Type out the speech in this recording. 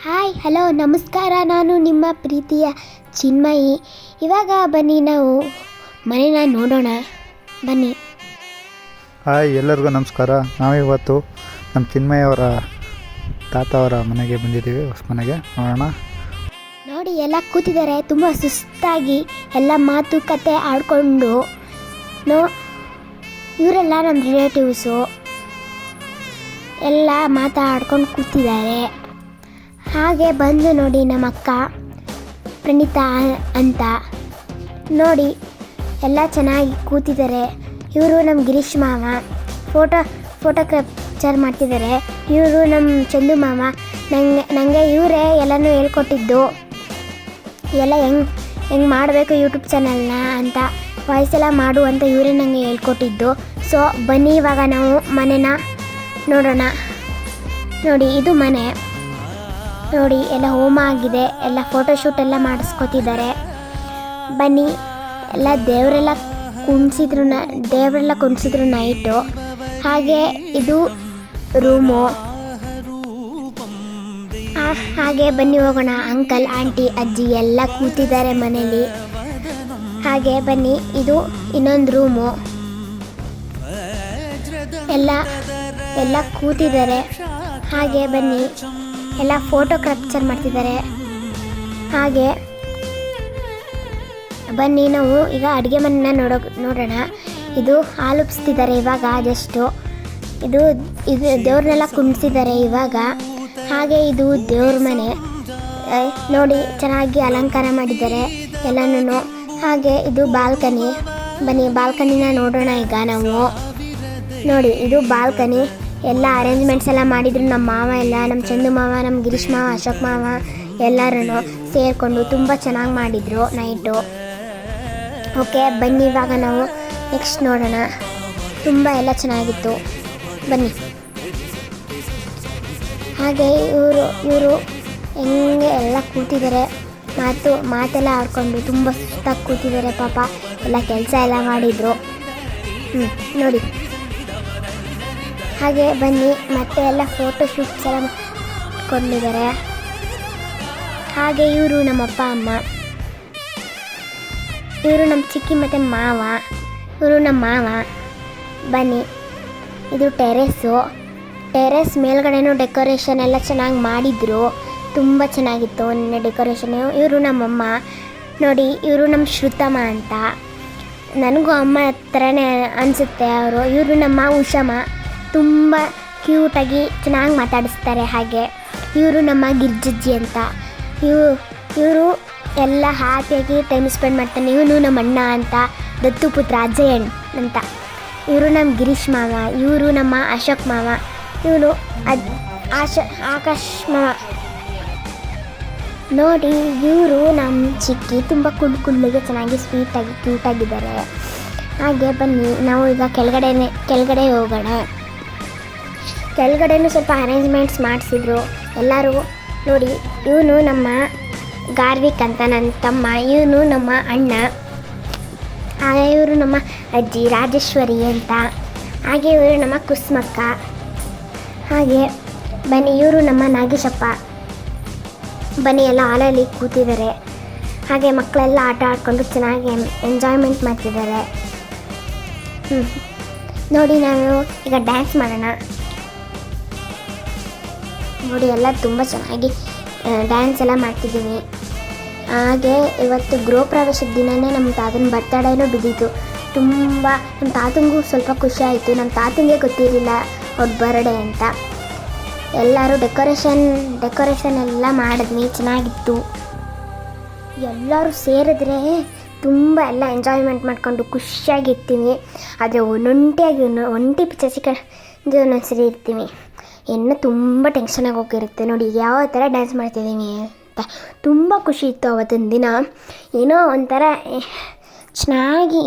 Hi hello ನಮಸ್ಕಾರ. ನಾನು ನಿಮ್ಮ ಪ್ರೀತಿಯ ಚಿನ್ಮಯಿ. ಇವಾಗ ಬನ್ನಿ ನಾವು ಮನೇನ ನೋಡೋಣ. ಬನ್ನಿ. ಹಾಯ್ ಎಲ್ಲರಿಗೂ ನಮಸ್ಕಾರ. ನಾವಿವತ್ತು ನಮ್ಮ ಚಿನ್ಮಯಿ ಅವರ ತಾತ ಅವರ ಮನೆಗೆ ಬಂದಿದ್ದೀವಿ. ಹೊಸ ಮನೆಗೆ ನೋಡೋಣ. ನೋಡಿ ಎಲ್ಲ ಕೂತಿದ್ದಾರೆ ತುಂಬ ಸುಸ್ತಾಗಿ, ಎಲ್ಲ ಮಾತುಕತೆ ಆಡಿಕೊಂಡು. ಇವರೆಲ್ಲ ನಮ್ಮ ರಿಲೇಟಿವ್ಸು ಎಲ್ಲ ಮಾತಾಡ್ಕೊಂಡು ಕೂತಿದ್ದಾರೆ. ಹಾಗೆ ಬಂದು ನೋಡಿ ನಮ್ಮ ಅಕ್ಕ ಪ್ರಣೀತಾ ಅಂತ ನೋಡಿ ಎಲ್ಲ ಚೆನ್ನಾಗಿ ಕೂತಿದ್ದಾರೆ. ಇವರು ನಮ್ಮ ಗಿರೀಶ್ ಮಾವ ಫೋಟೋ ಕ್ಯಾಪ್ಚರ್ ಮಾಡ್ತಿದ್ದಾರೆ. ಇವರು ನಮ್ಮ ಚಂದು ಮಾವ. ನನಗೆ ಇವರೇ ಎಲ್ಲನೂ ಹೇಳ್ಕೊಟ್ಟಿದ್ದು, ಎಲ್ಲ ಹೆಂಗೆ ಮಾಡಬೇಕು ಯೂಟ್ಯೂಬ್ ಚಾನಲ್ನ ಅಂತ ವಾಯ್ಸೆಲ್ಲ ಮಾಡು ಅಂತ ಇವರೇ ನನಗೆ ಹೇಳ್ಕೊಟ್ಟಿದ್ದು. ಸೊ ಬನ್ನಿ ಇವಾಗ ನಾವು ಮನೆನ ನೋಡೋಣ. ನೋಡಿ ಇದು ಮನೆ. ನೋಡಿ ಎಲ್ಲ ಹೋಮ ಆಗಿದೆ, ಎಲ್ಲ ಫೋಟೋಶೂಟ್ ಎಲ್ಲ ಮಾಡಿಸ್ಕೊತಿದ್ದಾರೆ. ಬನ್ನಿ. ಎಲ್ಲ ದೇವರೆಲ್ಲ ಕುಣಿಸಿದ್ರು ನೈಟು. ಹಾಗೆ ಇದು ರೂಮು. ಹಾಗೆ ಬನ್ನಿ ಹೋಗೋಣ. ಅಂಕಲ್ ಆಂಟಿ ಅಜ್ಜಿ ಎಲ್ಲ ಕೂತಿದ್ದಾರೆ ಮನೇಲಿ. ಹಾಗೆ ಬನ್ನಿ, ಇದು ಇನ್ನೊಂದು ರೂಮು. ಎಲ್ಲ ಕೂತಿದ್ದಾರೆ. ಹಾಗೆ ಬನ್ನಿ, ಎಲ್ಲ ಫೋಟೋ ಕ್ಯಾಪ್ಚರ್ ಮಾಡ್ತಿದ್ದಾರೆ. ಹಾಗೆ ಬನ್ನಿ ನಾವು ಈಗ ಅಡುಗೆ ಮನೆನ ನೋಡೋಣ. ಇದು ಹಾಲು ಉಪ್ಸ್ತಿದ್ದಾರೆ ಇವಾಗ ಜಸ್ಟು. ಇದು ದೇವ್ರನ್ನೆಲ್ಲ ಕುಣಿಸಿದ್ದಾರೆ ಇವಾಗ. ಹಾಗೆ ಇದು ದೇವ್ರ ಮನೆ. ನೋಡಿ ಚೆನ್ನಾಗಿ ಅಲಂಕಾರ ಮಾಡಿದ್ದಾರೆ ಎಲ್ಲನೂ. ಹಾಗೆ ಇದು ಬಾಲ್ಕನಿ. ಬನ್ನಿ ಬಾಲ್ಕನಿನ ನೋಡೋಣ ಈಗ ನಾವು. ನೋಡಿ ಇದು ಬಾಲ್ಕನಿ. ಎಲ್ಲ ಅರೇಂಜ್ಮೆಂಟ್ಸ್ ಎಲ್ಲ ಮಾಡಿದ್ರು ನಮ್ಮ ಮಾವ ಎಲ್ಲ, ನಮ್ಮ ಚಂದು ಮಾವ, ನಮ್ಮ ಗಿರೀಶ್ ಮಾವ, ಅಶೋಕ್ ಮಾವ ಎಲ್ಲರೂ ಸೇರಿಕೊಂಡು ತುಂಬ ಚೆನ್ನಾಗಿ ಮಾಡಿದರು ನೈಟು. ಓಕೆ ಬನ್ನಿ ಇವಾಗ ನಾವು ನೆಕ್ಸ್ಟ್ ನೋಡೋಣ. ತುಂಬ ಎಲ್ಲ ಚೆನ್ನಾಗಿತ್ತು. ಬನ್ನಿ. ಹಾಗೆ ಇವರು ಹೆಂಗೆ ಎಲ್ಲ ಕೂತಿದ್ದಾರೆ, ಮಾತೆಲ್ಲ ಆಡ್ಕೊಂಡು ತುಂಬ ಸುಸ್ತಾಗಿ ಕೂತಿದ್ದಾರೆ ಪಾಪ. ಎಲ್ಲ ಕೆಲಸ ಎಲ್ಲ ಮಾಡಿದರು. ನೋಡಿ. ಹಾಗೆ ಬನ್ನಿ ಮತ್ತೆ ಎಲ್ಲ ಫೋಟೋಶೂಟ್ಸ್ ಎಲ್ಲ ಮಾಡ್ಕೊಂಡಿದ್ದಾರೆ. ಹಾಗೆ ಇವರು ನಮ್ಮ ಅಪ್ಪ ಅಮ್ಮ, ಇವರು ನಮ್ಮ ಚಿಕ್ಕಿ ಮತ್ತು ಮಾವ, ಇವರು ನಮ್ಮ ಮಾವ. ಬನ್ನಿ. ಇದು ಟೆರೆಸ್ ಮೇಲ್ಗಡೆನೂ ಡೆಕೋರೇಷನ್ ಎಲ್ಲ ಚೆನ್ನಾಗಿ ಮಾಡಿದರು. ತುಂಬ ಚೆನ್ನಾಗಿತ್ತು ನಿನ್ನೆ ಡೆಕೋರೇಷನು. ಇವರು ನಮ್ಮಮ್ಮ. ನೋಡಿ ಇವರು ನಮ್ಮ ಶ್ರುತಮ್ಮ ಅಂತ. ನನಗೂ ಅಮ್ಮ ಹತ್ರನೇ ಅನಿಸುತ್ತೆ ಅವರು. ಇವರು ನಮ್ಮ ಉಷಮ್ಮ. ತುಂಬ ಕ್ಯೂಟಾಗಿ ಚೆನ್ನಾಗಿ ಮಾತಾಡಿಸ್ತಾರೆ. ಹಾಗೆ ಇವರು ನಮ್ಮ ಗಿರ್ಜಜ್ಜಿ ಅಂತ. ಇವರು ಎಲ್ಲ ಹ್ಯಾಪಿಯಾಗಿ ಟೈಮ್ ಸ್ಪೆಂಡ್ ಮಾಡ್ತಾನೆ. ಇವನು ನಮ್ಮ ಅಣ್ಣ ಅಂತ, ದತ್ತುಪುತ್ರ ಅಜಯನ್ ಅಂತ. ಇವರು ನಮ್ಮ ಗಿರೀಶ್ ಮಾವ. ಇವರು ನಮ್ಮ ಅಶೋಕ್ ಮಾವ. ಇವನು ಆಕಾಶ್ ಮಾವ. ನೋಡಿ ಇವರು ನಮ್ಮ ಚಿಕ್ಕಿ. ತುಂಬ ಕುಳ್ಳಿಗೆ ಚೆನ್ನಾಗಿ ಸ್ವೀಟಾಗಿ ಕ್ಯೂಟಾಗಿದ್ದಾರೆ. ಹಾಗೆ ಬನ್ನಿ ನಾವು ಈಗ ಕೆಳಗಡೆ ಹೋಗೋಣ. ಕೆಳಗಡೆನೂ ಸ್ವಲ್ಪ ಅರೇಂಜ್ಮೆಂಟ್ಸ್ ಮಾಡಿಸಿದ್ರು ಎಲ್ಲರೂ. ನೋಡಿ ಇವನು ನಮ್ಮ ಗಾರ್ವಿಕ್ ಅಂತ ನನ್ನ ತಮ್ಮ. ಇವನು ನಮ್ಮ ಅಣ್ಣ. ಹಾಗೆ ಇವರು ನಮ್ಮ ಅಜ್ಜಿ ರಾಜೇಶ್ವರಿ ಅಂತ. ಹಾಗೆ ಇವರು ನಮ್ಮ ಕುಸ್ಮಕ್ಕ. ಹಾಗೆ ಬನ್ನಿ ಇವರು ನಮ್ಮ ನಾಗೇಶಪ್ಪ. ಬನ್ನಿ ಎಲ್ಲ ಹಾಲಲ್ಲಿ ಕೂತಿದ್ದಾರೆ. ಹಾಗೆ ಮಕ್ಕಳೆಲ್ಲ ಆಟ ಆಡ್ಕೊಂಡು ಚೆನ್ನಾಗಿ ಎಂಜಾಯ್ಮೆಂಟ್ ಮಾಡ್ತಿದ್ದಾರೆ. ನೋಡಿ ನಾವು ಈಗ ಡ್ಯಾನ್ಸ್ ಮಾಡೋಣ. ನೋಡಿ ಎಲ್ಲ ತುಂಬ ಚೆನ್ನಾಗಿ ಡ್ಯಾನ್ಸ್ ಎಲ್ಲ ಮಾಡ್ತಿದ್ದೀವಿ. ಹಾಗೆ ಇವತ್ತು ಗೃಹ ಪ್ರವೇಶದ ದಿನವೇ ನಮ್ಮ ತಾತನ ಬರ್ತಡೇನೂ ಬಿದ್ದಿತ್ತು. ತುಂಬ ನಮ್ಮ ತಾತನಿಗೂ ಸ್ವಲ್ಪ ಖುಷಿ ಆಯಿತು. ನಮ್ಮ ತಾತನಿಗೆ ಗೊತ್ತಿರಲಿಲ್ಲ ಅವ್ರ ಬರ್ಡೇ ಅಂತ. ಎಲ್ಲರೂ ಡೆಕೋರೇಷನ್ ಎಲ್ಲ ಮಾಡಿದ್ವಿ, ಚೆನ್ನಾಗಿತ್ತು. ಎಲ್ಲರೂ ಸೇರಿದ್ರೆ ತುಂಬ ಎಲ್ಲ ಎಂಜಾಯ್ಮೆಂಟ್ ಮಾಡ್ಕೊಂಡು ಖುಷಿಯಾಗಿರ್ತೀವಿ. ಆದರೆ ಒಂಟಿ ಪಿಕ್ಚರ್ ಸಿಕ್ಕಂಡು ಒಂದೊಂದ್ಸರಿ ಇರ್ತೀವಿ. ಇನ್ನೂ ತುಂಬ ಟೆನ್ಷನಾಗಿ ಹೋಗಿರುತ್ತೆ. ನೋಡಿ ಯಾವ ಥರ ಡ್ಯಾನ್ಸ್ ಮಾಡ್ತಿದ್ದೀನಿ ಅಂತ. ತುಂಬ ಖುಷಿ ಇತ್ತು ಅವತ್ತಿನ ದಿನ. ಏನೋ ಒಂಥರ ಚೆನ್ನಾಗಿ